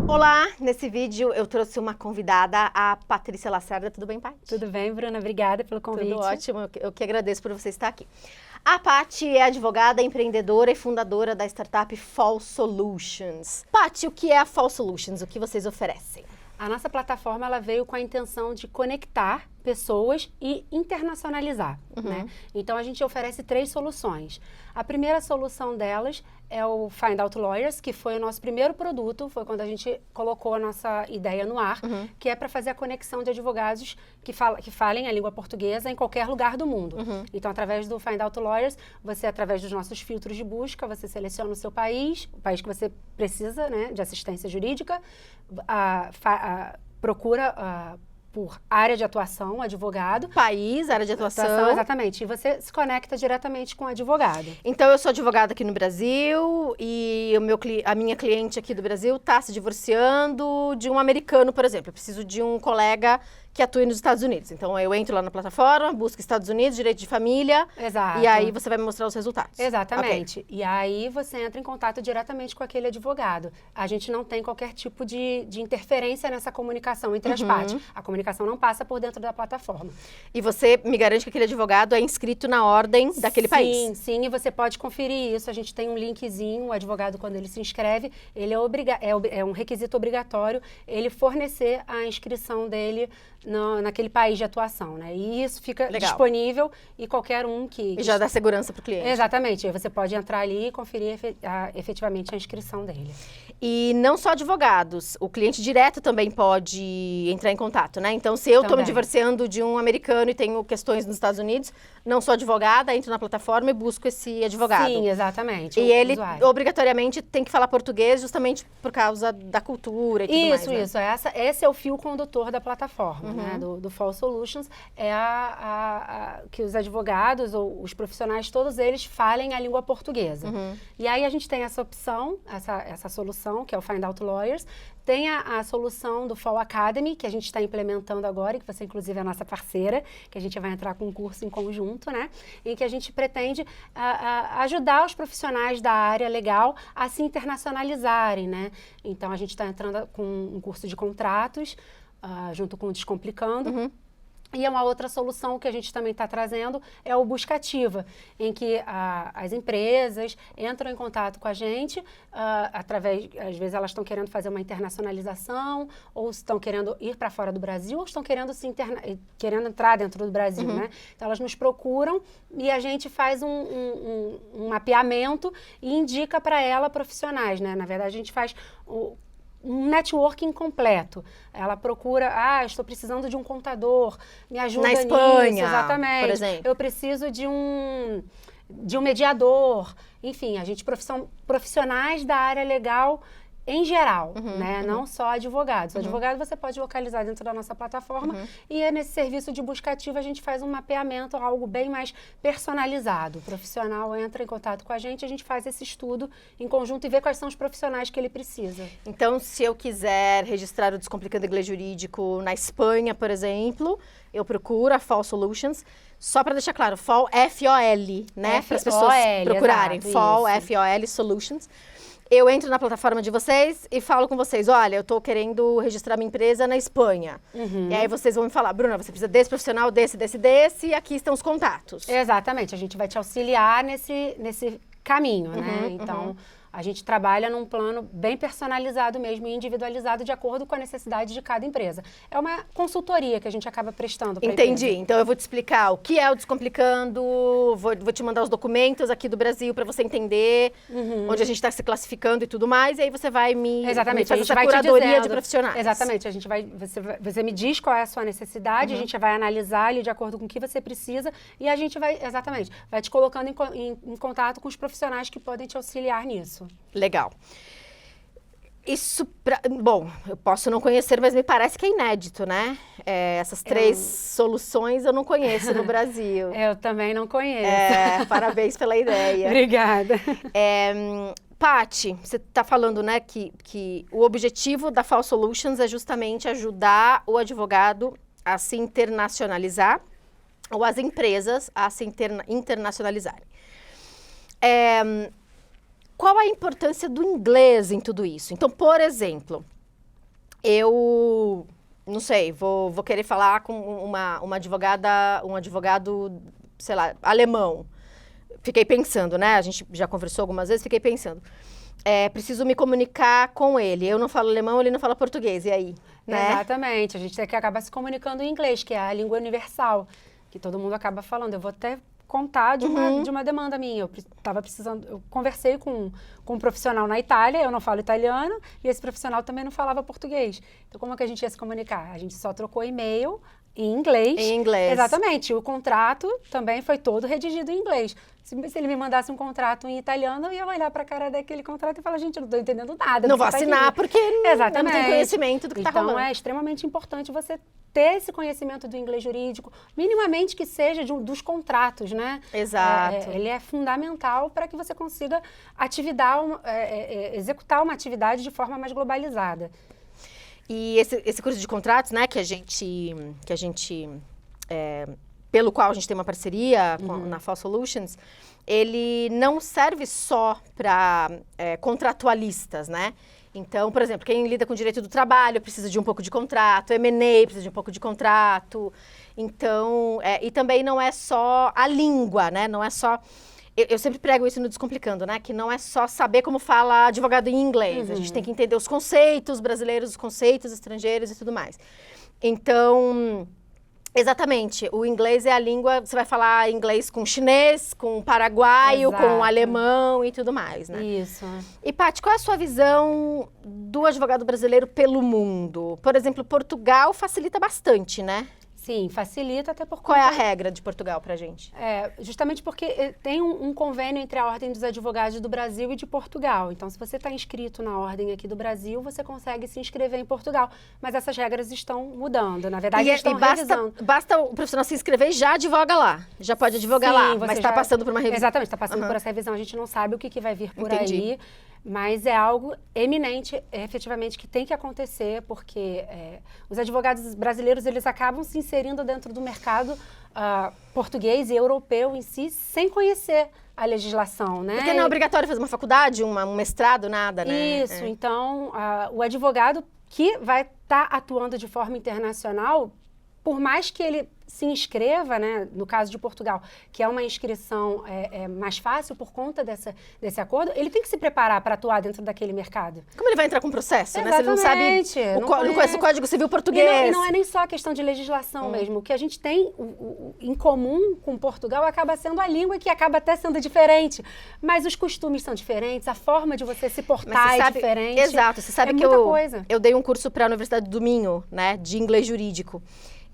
Olá, nesse vídeo eu trouxe uma convidada, a Patrícia Lacerda. Tudo bem, Paty? Tudo bem, Bruna? Obrigada pelo convite. Tudo ótimo, eu que agradeço por você estar aqui. A Paty é advogada, empreendedora e fundadora da startup Fall Solutions. Paty, o que é a Fall Solutions? O que vocês oferecem? A nossa plataforma ela veio com a intenção de conectar pessoas e internacionalizar, né? Então a gente oferece 3 soluções. A primeira solução delas é o Find Out Lawyers, que foi o nosso primeiro produto, foi quando a gente colocou a nossa ideia no ar, que é para fazer a conexão de advogados que falem a língua portuguesa em qualquer lugar do mundo. Então, através do Find Out Lawyers, você, através dos nossos filtros de busca, você seleciona o seu país, o país que você precisa, né, de assistência jurídica, procura por área de atuação, advogado. País, área de atuação. Exatamente. E você se conecta diretamente com o advogado. Então, eu sou advogada aqui no Brasil e a minha cliente aqui do Brasil está se divorciando de um americano, por exemplo. Eu preciso de um colega que atue nos Estados Unidos. Então, eu entro lá na plataforma, busco Estados Unidos, direito de família. Exato. E aí você vai me mostrar os resultados. Exatamente. Okay. E aí você entra em contato diretamente com aquele advogado. A gente não tem qualquer tipo de interferência nessa comunicação entre as partes. A comunicação não passa por dentro da plataforma. E você me garante que aquele advogado é inscrito na ordem daquele país? Sim, sim. E você pode conferir isso. A gente tem um linkzinho, o advogado, quando ele se inscreve, ele é um requisito obrigatório ele fornecer a inscrição dele naquele país de atuação, né? E isso fica disponível e qualquer um que... E já dá segurança para o cliente. Exatamente. Aí você pode entrar ali e conferir efetivamente a inscrição dele. E não só advogados, o cliente direto também pode entrar em contato, né? Então, se eu estou me divorciando de um americano e tenho questões nos Estados Unidos, não sou advogada, entro na plataforma e busco esse advogado. Sim, exatamente. E ele, obrigatoriamente, tem que falar português justamente por causa da cultura e tudo mais, né? Isso. Esse é o fio condutor da plataforma, né? Do Fall Solutions. É que os advogados ou os profissionais, todos eles, falem a língua portuguesa. E aí a gente tem essa opção, essa solução, que é o Find Out Lawyers. Tem a solução do Fall Academy, que a gente está implementando agora, que você, inclusive, é a nossa parceira, que a gente vai entrar com um curso em conjunto, né? Em que a gente pretende ajudar os profissionais da área legal a se internacionalizarem, né? Então, a gente está entrando com um curso de contratos, junto com o Descomplicando. E uma outra solução que a gente também está trazendo é o Buscativa, em que as empresas entram em contato com a gente, às vezes elas estão querendo fazer uma internacionalização, ou estão querendo ir para fora do Brasil, ou estão querendo querendo entrar dentro do Brasil, né? Então elas nos procuram e a gente faz um mapeamento e indica para ela profissionais, né? Na verdade, a gente faz um networking completo. Ela procura, estou precisando de um contador, me ajuda nisso. Na Espanha, exatamente. por exemplo. Eu preciso de um mediador. Enfim, a gente profissionais da área legal em geral, né? Não só advogados. O advogado você pode localizar dentro da nossa plataforma e nesse serviço de buscativa a gente faz um mapeamento, algo bem mais personalizado. O profissional entra em contato com a gente faz esse estudo em conjunto e vê quais são os profissionais que ele precisa. Então, se eu quiser registrar o Descomplicando Inglês Jurídico na Espanha, por exemplo, eu procuro a Fall Solutions. Só para deixar claro, Fall, F-O-L, né? Para as pessoas procurarem. Exato, Fall, F-O-L, Solutions. Eu entro na plataforma de vocês e falo com vocês, olha, eu estou querendo registrar minha empresa na Espanha. E aí vocês vão me falar, Bruna, você precisa desse profissional, desse, e aqui estão os contatos. Exatamente, a gente vai te auxiliar nesse caminho, né? Então, a gente trabalha num plano bem personalizado mesmo e individualizado de acordo com a necessidade de cada empresa. É uma consultoria que a gente acaba prestando para a empresa. Entendi. Então, eu vou te explicar o que é o Descomplicando, vou te mandar os documentos aqui do Brasil para você entender onde a gente está se classificando e tudo mais, e aí você vai me fazer essa curadoria de profissionais. Exatamente. Você me diz qual é a sua necessidade, a gente vai analisar ali de acordo com o que você precisa e a gente vai te colocando em contato com os profissionais que podem te auxiliar nisso. Legal. Bom, eu posso não conhecer, mas me parece que é inédito, né? Essas 3 soluções eu não conheço no Brasil. Eu também não conheço. Parabéns pela ideia. Obrigada. Paty, você está falando, né, que o objetivo da Fall Solutions é justamente ajudar o advogado a se internacionalizar ou as empresas a se internacionalizarem. Qual a importância do inglês em tudo isso? Então, por exemplo, eu não sei, vou querer falar com uma advogada, um advogado, sei lá, alemão. Fiquei pensando, né? A gente já conversou algumas vezes, fiquei pensando. Preciso me comunicar com ele. Eu não falo alemão, ele não fala português. E aí? Né? Exatamente. A gente tem que acabar se comunicando em inglês, que é a língua universal, que todo mundo acaba falando. Eu vou até contar de uma demanda minha. Eu estava precisando, eu conversei com um profissional na Itália, eu não falo italiano, e esse profissional também não falava português. Então, como é que a gente ia se comunicar? A gente só trocou e-mail em inglês. Em inglês. Exatamente. O contrato também foi todo redigido em inglês. Se ele me mandasse um contrato em italiano, eu ia olhar para a cara daquele contrato e falar, gente, eu não estou entendendo nada. Não vou assinar porque Exatamente. não tenho conhecimento do que está rolando. Então, é extremamente importante você ter esse conhecimento do inglês jurídico, minimamente que seja dos contratos, né? Exato. Ele é fundamental para que você consiga executar uma atividade de forma mais globalizada. E esse curso de contratos, né, que a gente pelo qual a gente tem uma parceria na Fall Solutions, ele não serve só para contratualistas, né? Então, por exemplo, quem lida com direito do trabalho precisa de um pouco de contrato, M&A precisa de um pouco de contrato. Então, e também não é só a língua, né? Não é só... Eu sempre prego isso no Descomplicando, né? Que não é só saber como fala advogado em inglês. A gente tem que entender os conceitos brasileiros, os conceitos estrangeiros e tudo mais. Então, exatamente, o inglês é a língua... Você vai falar inglês com chinês, com paraguaio, com alemão e tudo mais, né? Isso. E, Paty, qual é a sua visão do advogado brasileiro pelo mundo? Por exemplo, Portugal facilita bastante, né? Sim, facilita até por Qual é a regra de Portugal pra gente? Justamente porque tem um convênio entre a Ordem dos Advogados do Brasil e de Portugal. Então, se você está inscrito na Ordem aqui do Brasil, você consegue se inscrever em Portugal. Mas essas regras estão mudando. Na verdade, estão revisando. Basta o profissional se inscrever e já advoga lá. Já pode advogar lá, mas está passando por uma revisão. Exatamente, está passando por essa revisão. A gente não sabe o que vai vir por aí. Mas é algo eminente, efetivamente, que tem que acontecer, porque os advogados brasileiros, eles acabam se inserindo dentro do mercado português e europeu em si, sem conhecer a legislação, né? Porque não é obrigatório fazer uma faculdade, um mestrado, nada, né? Isso, então, o advogado que vai estar atuando de forma internacional, por mais que ele se inscreva, né, no caso de Portugal, que é uma inscrição mais fácil por conta desse acordo, ele tem que se preparar para atuar dentro daquele mercado. Como ele vai entrar com processo, né? Exatamente. Se ele não conhece o Código Civil português. E não é nem só a questão de legislação mesmo. O que a gente tem em comum com Portugal acaba sendo a língua, que acaba até sendo diferente. Mas os costumes são diferentes, a forma de você se portar é diferente. Exato. Você sabe que eu dei um curso para a Universidade do Minho, né, de inglês jurídico.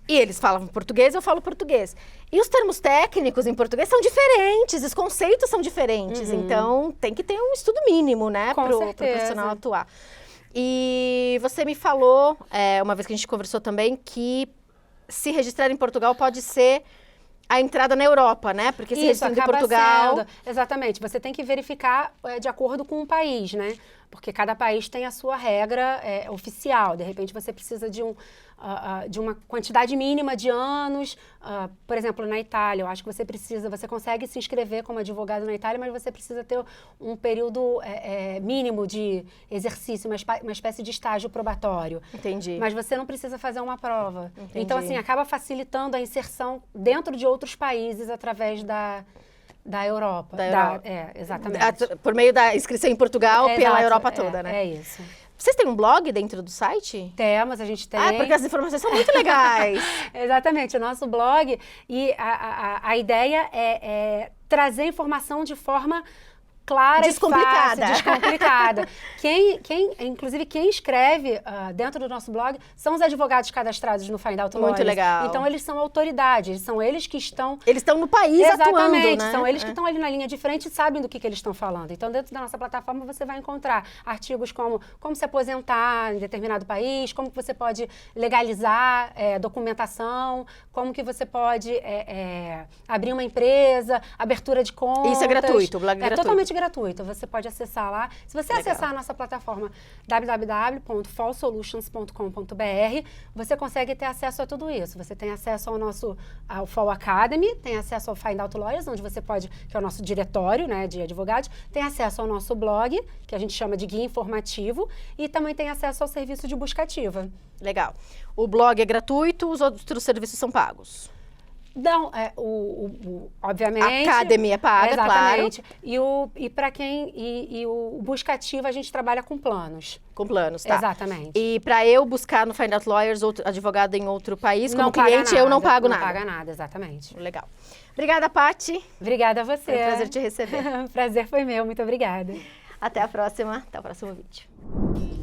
E eles falavam português, eu falo português. E os termos técnicos em português são diferentes, os conceitos são diferentes. Então, tem que ter um estudo mínimo, né, para o profissional atuar. E você me falou, uma vez que a gente conversou também, que se registrar em Portugal pode ser a entrada na Europa, né? Porque se registrando em Portugal... Exatamente. Você tem que verificar de acordo com o país, né? Porque cada país tem a sua regra oficial. De repente, você precisa de uma quantidade mínima de anos. Por exemplo, na Itália, eu acho que você consegue se inscrever como advogado na Itália, mas você precisa ter um período mínimo de exercício, uma espécie de estágio probatório. Entendi. Mas você não precisa fazer uma prova. Entendi. Então, assim, acaba facilitando a inserção dentro de outros países através da Europa. Exatamente. Por meio da inscrição em Portugal, pela Europa toda, né? É isso. Vocês têm um blog dentro do site? Temos, a gente tem. Porque as informações são muito legais. Exatamente, o nosso blog. E a ideia é trazer informação de forma clara e fácil, descomplicada. Inclusive, quem escreve dentro do nosso blog são os advogados cadastrados no Find Out Lawyers. Muito legal. Então, eles são autoridades, são eles que estão... Eles estão no país atuando, né? São eles que estão ali na linha de frente e sabem do que eles estão falando. Então, dentro da nossa plataforma, você vai encontrar artigos como se aposentar em determinado país, como que você pode legalizar documentação, como que você pode abrir uma empresa, abertura de contas. Isso é gratuito, o blog é gratuito. Totalmente totalmente gratuito. Você pode acessar lá. Se você acessar a nossa plataforma www.fallsolutions.com.br, você consegue ter acesso a tudo isso. Você tem acesso ao Fall Academy, tem acesso ao Find Out Lawyers, onde você pode, que é o nosso diretório, né, de advogados, tem acesso ao nosso blog, que a gente chama de guia informativo, e também tem acesso ao serviço de busca ativa. Legal. O blog é gratuito, os outros serviços são pagos? Não, obviamente. A academia paga, exatamente. claro. E para quem. E o busca ativa a gente trabalha com planos. Com planos, tá. Exatamente. E para eu buscar no Find Out Lawyers, outro advogado em outro país, como Não paga cliente, nada, eu não pago nada. Não paga nada, exatamente. Legal. Obrigada, Paty. Obrigada a você. Foi um prazer te receber. Prazer foi meu, muito obrigada. Até o próximo vídeo.